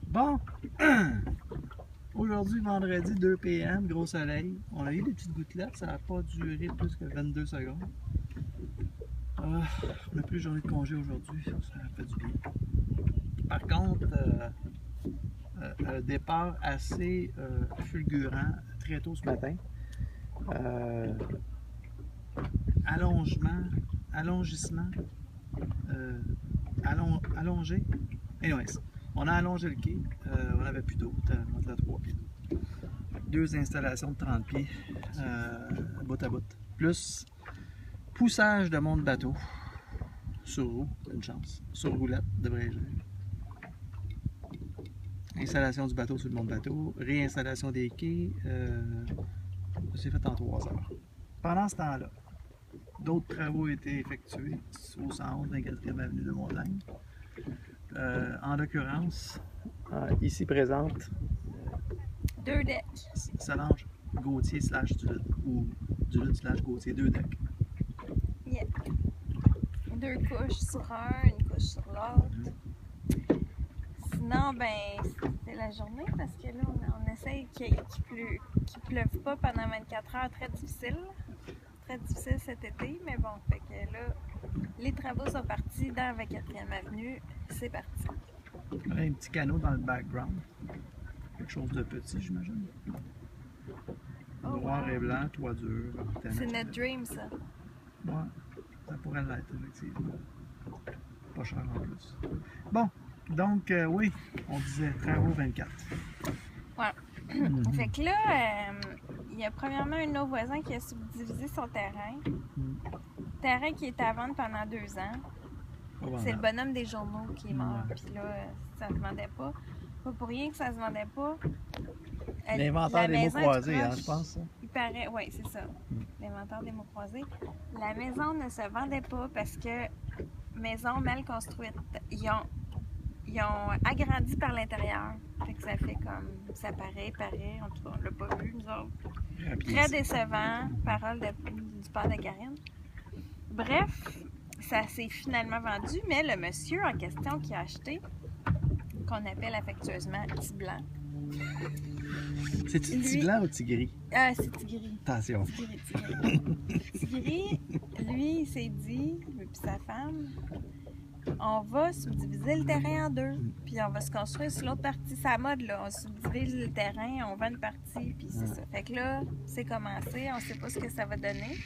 Bon, aujourd'hui, vendredi 2 p.m., gros soleil. On a eu des petites gouttelettes, ça n'a pas duré plus que 22 secondes. On n'a plus de journée de congé aujourd'hui, ça fait du bien. Par contre, un départ assez fulgurant très tôt ce matin. Allongissement, allongé. Anyways, on a allongé le quai, on n'avait plus d'eau, on était à 3 pieds d'eau. 2 installations de 30 pieds, bout à bout. Plus poussage de monte bateau, sur roue, une chance, sur roulette, devrais-je dire. Installation du bateau sur le monte bateau, réinstallation des quais, c'est fait en 3 heures. Pendant ce temps-là, d'autres travaux ont été effectués au centre, 24e avenue de Montagne. En l'occurrence, ici présente, 2 decks. Solange Gauthier / Duluth, ou Duluth / Gauthier, 2 decks. Yeah. 2 couches sur un, une couche sur l'autre. Sinon, ben, c'est la journée parce que là, on essaye qu'il pleuve pas pendant 24 heures. Très difficile. Très difficile cet été, mais bon, fait que là, les travaux sont partis dans la 24e avenue. C'est parti. On a un petit canot dans le background. Quelque chose de petit, j'imagine. Noir et blanc, toit dur. C'est notre dream, ça. Ouais, ça pourrait l'être, effectivement. Pas cher en plus. Bon, donc, oui, on disait travaux 24. Ouais. Fait que là, il y a premièrement un de nos voisins qui a subdivisé son terrain. Terrain qui était à vendre pendant 2 ans. C'est le bonhomme des journaux qui est mort. Puis là, ça se vendait pas. Pas pour rien que ça se vendait pas. L'inventaire des mots croisés, hein, je pense. Ça. Il paraît, oui, c'est ça. L'inventaire des mots croisés. La maison ne se vendait pas parce que maison mal construite. Ils ont agrandi par l'intérieur. Fait que ça fait comme. Ça paraît. En tout cas, on l'a pas vu, nous autres. Très décevant. Parole du père de Karine. Bref, ça s'est finalement vendu, mais le monsieur en question qui a acheté, qu'on appelle affectueusement Petit Blanc. C'est-tu Petit Blanc ou Petit Gris? C'est Petit Gris. Attention. Petit Gris, lui, il s'est dit, lui et sa femme, on va subdiviser le terrain en 2, puis on va se construire sur l'autre partie. C'est la mode, là. On subdivise le terrain, on vend une partie, puis c'est ça. Fait que là, c'est commencé, on sait pas ce que ça va donner,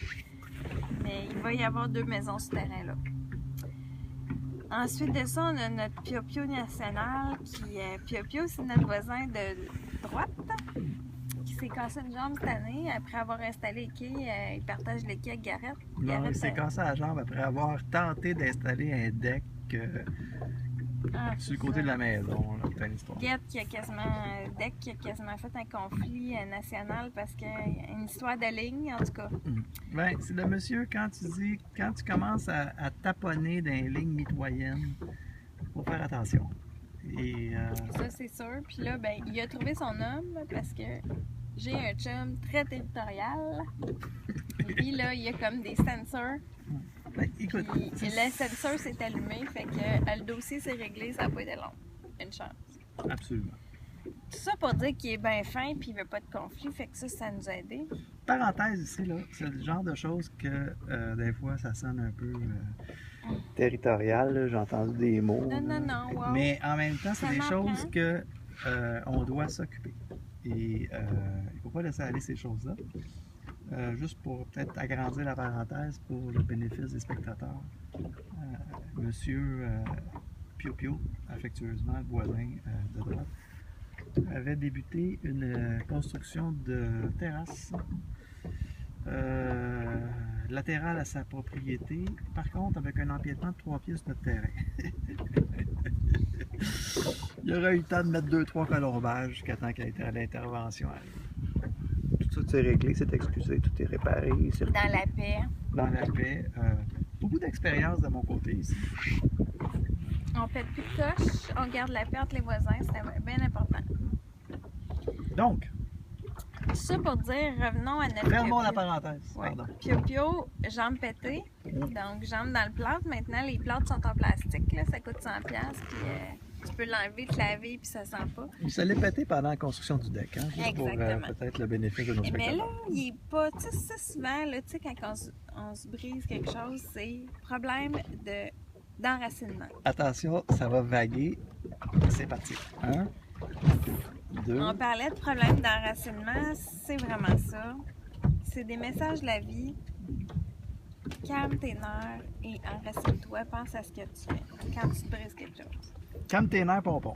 mais il va y avoir 2 maisons sur ce terrain-là. Ensuite de ça, on a notre Pio national, Pio, c'est notre voisin de droite, qui s'est cassé une jambe cette année. Après avoir installé les quais, il partage les quais avec Garrett. Non, il s'est cassé la jambe après avoir tenté d'installer un deck sur le côté de la maison. Deck qui a quasiment fait un conflit national parce qu'il y a une histoire de ligne, en tout cas. Ben, c'est le monsieur, quand tu commences à taponner dans les lignes mitoyennes, il faut faire attention. Et, ça, c'est sûr. Puis là, ben, il a trouvé son homme parce que j'ai un chum très territorial. Et puis là, il y a comme des sensors. Ben, écoute, le sensor s'est allumé, fait que le dossier s'est réglé, ça n'a pas été long. Une chance. Absolument. Tout ça pour dire qu'il est bien fin et qu'il ne veut pas de conflit, fait que ça nous a aidés. Parenthèse ici, là, c'est le genre de choses que des fois ça sonne un peu territorial, j'ai entendu des mots. Non, wow. Mais en même temps, c'est des choses que on doit s'occuper. Et il ne faut pas laisser aller ces choses-là. Juste pour peut-être agrandir la parenthèse pour le bénéfice des spectateurs. Monsieur Pio, affectueusement voisin de droite, avait débuté une construction de terrasse latérale à sa propriété, par contre avec un empiètement de 3 pieds sur notre terrain. Il aurait eu le temps de mettre 2-3 colombages jusqu'à temps qu'à l'intervention arrive. Tout ça c'est réglé, c'est excusé, tout est réparé. Dans la paix. Dans la paix. Beaucoup d'expérience de mon côté ici. On fait plus de coche, on garde la paix entre les voisins, c'est bien important. Donc, ça pour dire, revenons à notre fermons la parenthèse. Ouais. Pio, jambes pétées. Donc, jambes dans le plâtre. Maintenant, les plâtres sont en plastique. Là, ça coûte 100$. Puis Tu peux l'enlever, te laver, puis ça sent pas. Il se l'est pété pendant la construction du deck, hein? Juste pour Exactement. peut-être le bénéfice de nos Mais là, spectateurs. il est pas. Tu sais, ça souvent, là, tu sais, quand on se brise quelque chose, c'est problème d'enracinement. Attention, ça va vaguer. C'est parti. 1, 2. On parlait de problème d'enracinement, c'est vraiment ça. C'est des messages de la vie. Calme tes nerfs et enracine-toi. Pense à ce que tu fais quand tu te brises quelque chose. Calme tes nerfs, pompon.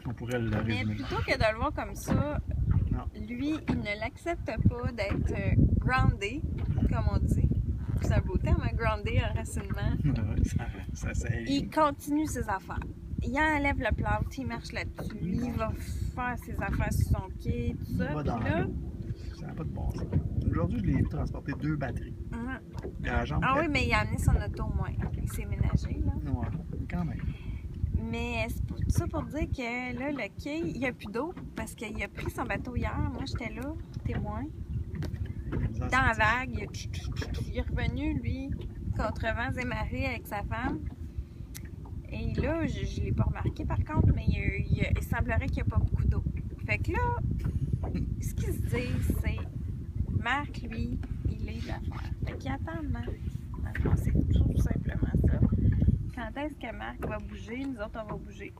On pourrait le Mais résumer. plutôt que de le voir comme ça, Non. lui, il ne l'accepte pas d'être groundé, comme on dit. C'est un beau terme, hein, groundé, enracinement. ça c'est... Il continue ses affaires. Il enlève le plâtre, il marche là-dessus, il va faire ses affaires sur son quai, tout ça. Il va dans Puis là, l'eau. Ça n'a pas de bon sens. Aujourd'hui, je l'ai vu transporter 2 batteries. mhm. À la jambe, Ah oui, mais il a amené son auto au moins. Il s'est ménagé, là. Ouais, quand même. Mais c'est pour ça pour dire que là, le quai, il n'y a plus d'eau parce qu'il a pris son bateau hier. Moi, j'étais là, témoin. Dans la vague, il est revenu, lui, contre vents et marées avec sa femme. Et là, je ne l'ai pas remarqué par contre, mais il semblerait qu'il n'y a pas beaucoup d'eau. Fait que là, ce qu'il se dit, c'est Marc, lui, il est d'affaires. Fait qu'il attend Marc. Dans le fond, c'est tout simplement ça. Quand est-ce que Marc va bouger, nous autres, on va bouger.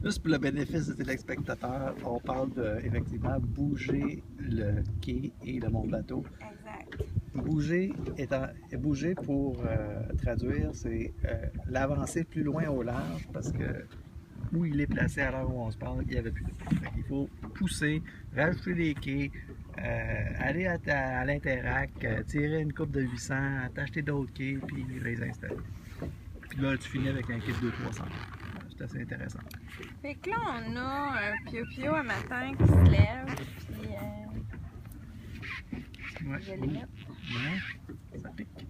Juste pour le bénéfice des téléspectateurs, on parle de, effectivement, bouger le quai et le mont-bateau. Exact. Bouger pour traduire, c'est l'avancer plus loin au large parce que où il est placé à l'heure où on se parle, il n'y avait plus d'eau. Il faut pousser, rajouter des quais, aller à l'Interac, tirer une coupe de 800, t'acheter d'autres quais, puis les installer. Puis là, tu finis avec un kit de 300. C'est assez intéressant. Fait que là, on a un pio-pio un matin qui se lève, puis Ouais. je vais les mettre. Ouais, ça pique.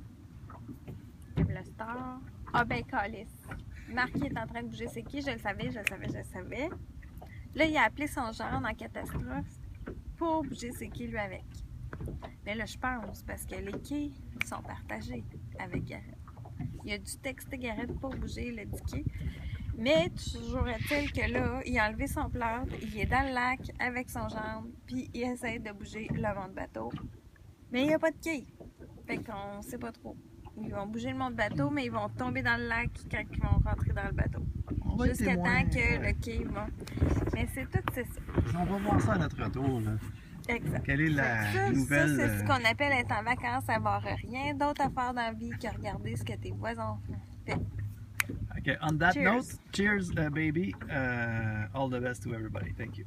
Le star. Ah ben, calice. Marc il est en train de bouger ses quais, je le savais. Là, il a appelé son gendre en catastrophe pour bouger ses quais lui avec. Mais là, je pense, parce que les quais sont partagés avec Garrett. Il a dû texter Garrett pour bouger le dit quai. Mais toujours est-il que là, il a enlevé son plâtre, il est dans le lac avec son gendre, puis il essaie de bouger le vent de bateau. Mais il n'y a pas de quai. Fait qu'on sait pas trop. Ils vont bouger le monde bateau, mais ils vont tomber dans le lac quand ils vont rentrer dans le bateau. Jusqu'à temps que le quai va. Mais c'est tout, c'est ça. On va voir ça à notre retour. Là. Exact. Quelle est la nouvelle... Ça, c'est ce qu'on appelle être en vacances, avoir rien d'autre à faire dans la vie que regarder ce que tes voisins font. Okay, on that Cheers. note, cheers, baby. All the best to everybody. Thank you.